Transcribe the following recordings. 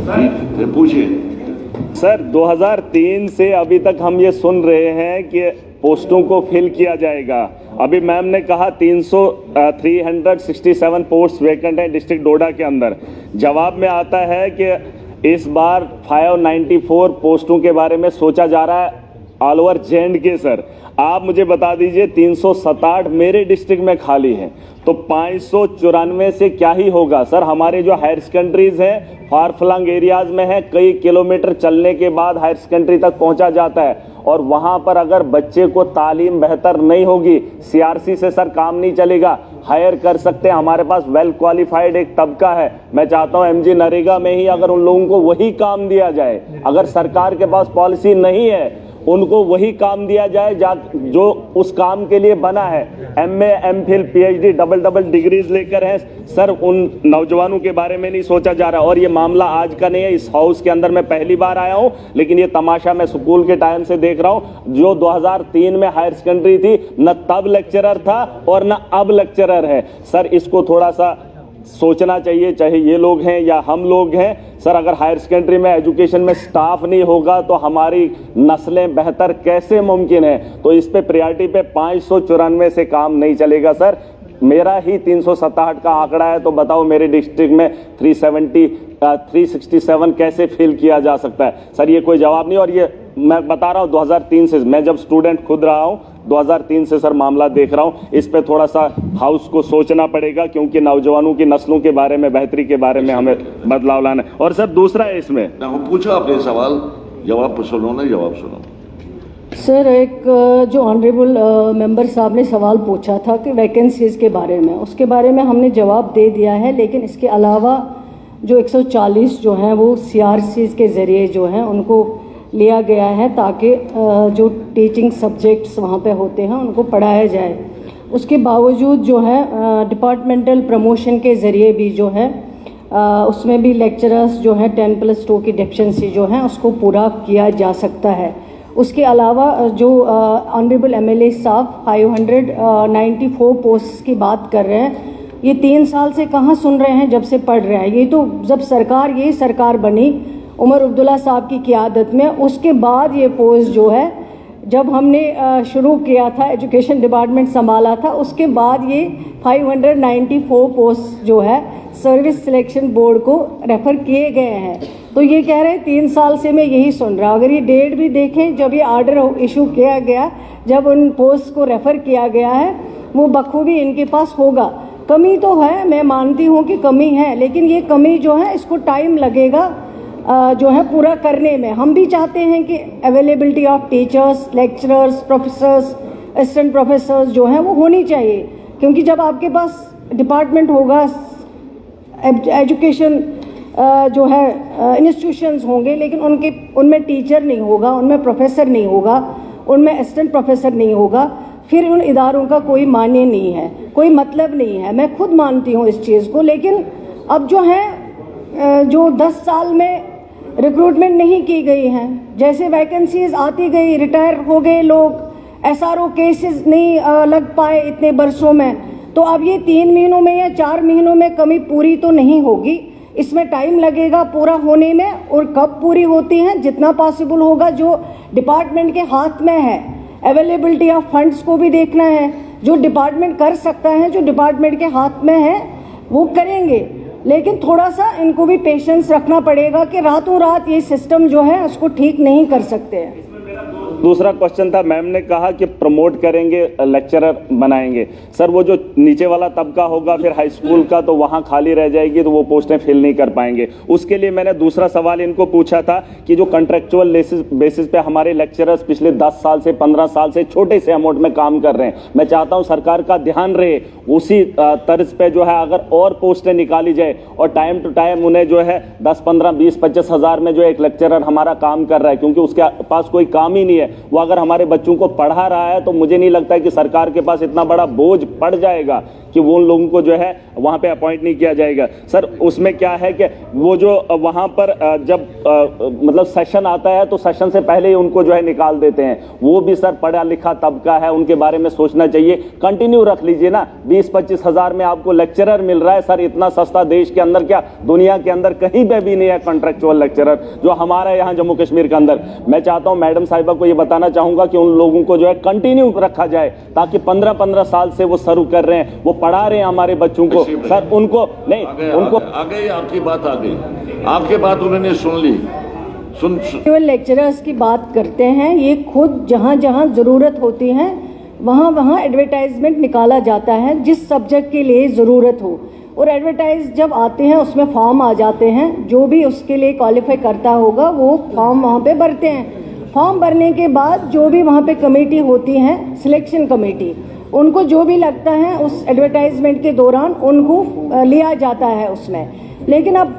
पूछिए सर। 2003 से अभी तक हम ये सुन रहे हैं कि पोस्टों को फिल किया जाएगा। अभी मैम ने कहा 367 पोस्ट वैकेंट है डिस्ट्रिक्ट डोडा के अंदर। जवाब में आता है कि इस बार 594 पोस्टों के बारे में सोचा जा रहा है ऑल ओवर जे.एंड.के। सर आप मुझे बता दीजिए 367 मेरे डिस्ट्रिक्ट में खाली है तो 594 से क्या ही होगा। सर हमारे जो हायर सेकेंडरीज हैं फार फ्लंग एरियाज में है, कई किलोमीटर चलने के बाद हायर सेकेंडरी तक पहुंचा जाता है और वहां पर अगर बच्चे को तालीम बेहतर नहीं होगी, सीआरसी से सर काम नहीं चलेगा। हायर कर सकते हैं, हमारे पास वेल क्वालिफाइड एक तबका है। मैं चाहता हूं एमजी नरेगा में ही अगर उन लोगों को वही काम दिया जाए, अगर सरकार के पास पॉलिसी नहीं है उनको वही काम दिया जाए जो उस काम के लिए बना है। MA, MPhil, PhD, double degrees लेकर हैं सर, उन नौजवानों के बारे में नहीं सोचा जा रहा। और ये मामला आज का नहीं है, इस हाउस के अंदर मैं पहली बार आया हूं, लेकिन ये तमाशा मैं स्कूल के टाइम से देख रहा हूं। जो 2003 में हायर सेकेंडरी थी, न तब लेक्चरर था और न अब लेक्चरर है। सर इसको थोड़ा सा सोचना चाहिए, चाहे ये लोग हैं या हम लोग हैं। सर अगर हायर सेकेंडरी में एजुकेशन में स्टाफ नहीं होगा तो हमारी नस्लें बेहतर कैसे मुमकिन है। तो इस पे प्रायोरिटी पे 594 से काम नहीं चलेगा सर। मेरा ही 367 का आंकड़ा है तो बताओ मेरे डिस्ट्रिक्ट में 367 कैसे फिल किया जा सकता है। सर ये कोई जवाब नहीं। और ये मैं बता रहा हूँ 2003 से, मैं जब स्टूडेंट खुद रहा हूँ 2003 से सर मामला देख रहा हूँ। इस पे थोड़ा सा हाउस को सोचना पड़ेगा क्योंकि नौजवानों की नस्लों के बारे में, बेहतरी के बारे में हमें बदलाव लाना है। और सर दूसरा है इसमें, पूछो अपने सवाल, जवाब सुनो ना, जवाब सुनो। सर एक जो ऑनरेबल मेंबर साहब ने सवाल पूछा था कि वैकेंसीज के बारे में, उसके बारे में हमने जवाब दे दिया है। लेकिन इसके अलावा जो 140 जो हैं वो सीआरसीज के ज़रिए जो हैं उनको लिया गया है ताकि जो टीचिंग सब्जेक्ट्स वहाँ पे होते हैं उनको पढ़ाया जाए। उसके बावजूद जो है डिपार्टमेंटल प्रमोशन के ज़रिए भी जो है उसमें भी लेक्चरर्स जो हैं 10+2 की डेफिशिएंसी जो है उसको पूरा किया जा सकता है। उसके अलावा जो ऑनरेबल एमएलए साहब 594 पोस्ट की बात कर रहे हैं, ये 3 साल से कहाँ सुन रहे हैं जब से पढ़ रहे हैं। ये तो जब यही सरकार बनी उमर अब्दुल्ला साहब की क़ियादत में, उसके बाद ये पोस्ट जो है जब हमने शुरू किया था एजुकेशन डिपार्टमेंट संभाला था, उसके बाद ये 594 पोस्ट जो है सर्विस सिलेक्शन बोर्ड को रेफ़र किए गए हैं। तो ये कह रहे हैं 3 साल से मैं यही सुन रहा। अगर ये डेट भी देखें जब ये आर्डर इशू किया गया, जब उन पोस्ट को रेफ़र किया गया है, वो बखूबी इनके पास होगा। कमी तो है, मैं मानती हूँ कि कमी है, लेकिन ये कमी जो है इसको टाइम लगेगा जो है पूरा करने में। हम भी चाहते हैं कि availability of teachers, lecturers, professors, assistant professors जो हैं वो होनी चाहिए, क्योंकि जब आपके पास डिपार्टमेंट होगा, एजुकेशन जो है इंस्टीट्यूशंस होंगे, लेकिन उनमें टीचर नहीं होगा, उनमें प्रोफेसर नहीं होगा, उनमें असिस्टेंट प्रोफेसर नहीं होगा, फिर उन इदारों का कोई मायने नहीं है, कोई मतलब नहीं है। मैं खुद मानती हूँ इस चीज़ को। लेकिन अब जो है जो 10 साल में रिक्रूटमेंट नहीं की गई हैं, जैसे वैकेंसीज आती गई, रिटायर हो गए लोग, एसआरओ केसेस नहीं लग पाए इतने बरसों में, तो अब ये 3 महीनों में या 4 महीनों में कमी पूरी तो नहीं होगी, इसमें टाइम लगेगा पूरा होने में। और कब पूरी होती हैं, जितना पॉसिबल होगा जो डिपार्टमेंट के हाथ में है। अवेलेबिलिटी ऑफ फंड्स को भी देखना है, जो डिपार्टमेंट कर सकता है, जो डिपार्टमेंट के हाथ में है वो करेंगे। लेकिन थोड़ा सा इनको भी पेशेंस रखना पड़ेगा कि रातों रात ये सिस्टम जो है उसको ठीक नहीं कर सकते हैं। दूसरा क्वेश्चन था, मैम ने कहा कि प्रमोट करेंगे, लेक्चरर बनाएंगे। सर वो जो नीचे वाला तबका होगा फिर हाई स्कूल का, तो वहाँ खाली रह जाएगी तो वो पोस्टें फिल नहीं कर पाएंगे। उसके लिए मैंने दूसरा सवाल इनको पूछा था कि जो कॉन्ट्रेक्चुअल बेसिस पे हमारे लेक्चरर्स पिछले 10 साल से 15 साल से छोटे से अमाउंट में काम कर रहे हैं, मैं चाहता हूँ सरकार का ध्यान रहे उसी तर्ज पे जो है अगर और पोस्टें निकाली जाए और टाइम टू टाइम उन्हें जो है 10, 15, 20, 25 हज़ार में जो एक लेक्चरर हमारा काम कर रहा है, क्योंकि उसके पास कोई काम ही नहीं है, वो अगर हमारे बच्चों को पढ़ा रहा है तो मुझे नहीं लगता है कि सरकार के पास इतना बड़ा बोझ पड़ जाएगा कि वो उन लोगों को जो है वहां पे अपॉइंट नहीं किया जाएगा। सर उसमें क्या है कि वो जो वहां पर जब मतलब सेशन आता है तो सेशन से पहले ही उनको जो है निकाल देते हैं। वो भी सर पढ़ा लिखा तबका है, उनके बारे में सोचना चाहिए। कंटिन्यू रख लीजिए ना, 20-25 हजार में आपको लेक्चरर मिल रहा है सर, इतना सस्ता देश के अंदर क्या दुनिया के अंदर कहीं पे भी नहीं है कॉन्ट्रेक्चुअल लेक्चरर जो हमारा यहाँ जम्मू कश्मीर के अंदर। मैं चाहता हूँ मैडम साहिबा को ये बताना चाहूंगा कि उन लोगों को जो है कंटिन्यू रखा जाए, ताकि 15-15 साल से वो सर्व कर रहे हैं, वो पढ़ा रहे हैं हमारे बच्चों को सर। उनको नहीं उनको आगे आपकी बात आ गई, आपके बात उन्होंने सुन ली। केवल लेक्चरर्स की बात करते हैं, ये खुद जहां जहां ज़रूरत होती है वहां वहां एडवर्टाइजमेंट निकाला जाता है जिस सब्जेक्ट के लिए ज़रूरत हो, और एडवर्टाइज जब आते हैं उसमें फॉर्म आ जाते हैं। जो भी उसके लिए क्वालिफाई करता होगा वो फॉर्म वहाँ पे भरते हैं। फॉर्म भरने के बाद जो भी वहाँ पे कमेटी होती है, सिलेक्शन कमेटी, उनको जो भी लगता है उस एडवर्टाइजमेंट के दौरान उनको लिया जाता है उसमें। लेकिन अब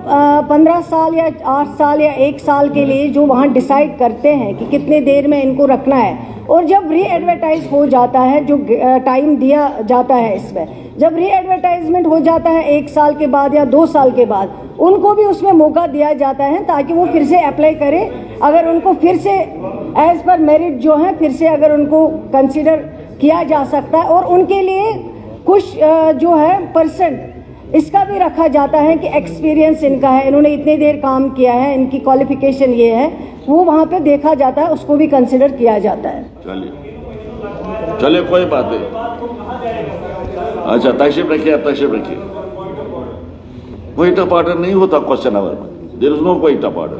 15 साल या 8 साल या 1 साल के लिए जो वहाँ डिसाइड करते हैं कि कितने देर में इनको रखना है, और जब री एडवर्टाइज हो जाता है, जो टाइम दिया जाता है इसमें, जब री एडवर्टाइजमेंट हो जाता है 1 साल के बाद या 2 साल के बाद, उनको भी उसमें मौका दिया जाता है ताकि वो फिर से अप्लाई करें। अगर उनको फिर से एज पर मेरिट जो है फिर से अगर उनको कंसिडर किया जा सकता है, और उनके लिए कुछ जो है परसेंट इसका भी रखा जाता है कि एक्सपीरियंस इनका है, इन्होंने इतनी देर काम किया है, इनकी क्वालिफिकेशन ये है, वो वहाँ पे देखा जाता है, उसको भी कंसिडर किया जाता है। चलिए कोई बात नहीं। अच्छा तशरीफ रखिए, आप तशरीफ रखिए। कोई टफ ऑर्डर नहीं होता क्वेश्चन आवर में, देयर इज नो कोई टफ ऑर्डर।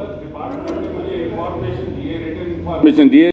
दिए